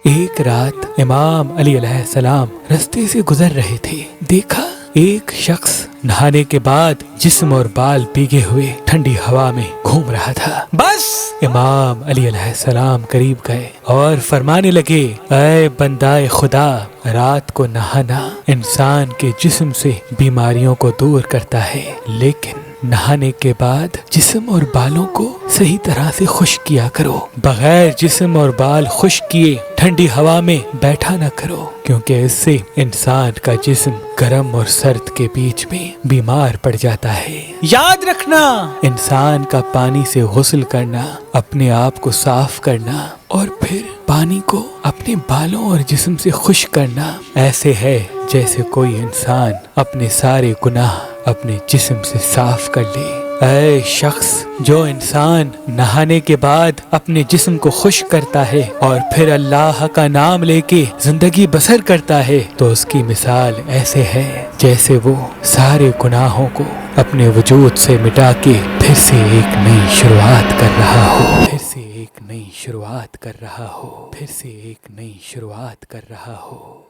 ایک رات امام علی علیہ السلام رستے سے گزر رہے تھے، دیکھا ایک شخص نہانے کے بعد جسم اور بال بھیگے ہوئے ٹھنڈی ہوا میں گھوم رہا تھا۔ بس امام علی علیہ السلام قریب گئے اور فرمانے لگے، اے بندہ خدا، رات کو نہانا انسان کے جسم سے بیماریوں کو دور کرتا ہے، لیکن نہانے کے بعد جسم اور بالوں کو صحیح طرح سے خشک کیا کرو، بغیر جسم اور بال خشک کیے ٹھنڈی ہوا میں بیٹھا نہ کرو، کیونکہ اس سے انسان کا جسم گرم اور سرد کے بیچ میں بیمار پڑ جاتا ہے۔ یاد رکھنا، انسان کا پانی سے غسل کرنا، اپنے آپ کو صاف کرنا اور پھر پانی کو اپنے بالوں اور جسم سے خشک کرنا ایسے ہے جیسے کوئی انسان اپنے سارے گناہ اپنے جسم سے صاف کر لے۔ اے شخص، جو انسان نہانے کے بعد اپنے جسم کو خشک کرتا ہے اور پھر اللہ کا نام لے کے زندگی بسر کرتا ہے، تو اس کی مثال ایسے ہے جیسے وہ سارے گناہوں کو اپنے وجود سے مٹا کے پھر سے ایک نئی شروعات کر رہا ہو، پھر سے ایک نئی شروعات کر رہا ہو، پھر سے ایک نئی شروعات کر رہا ہو۔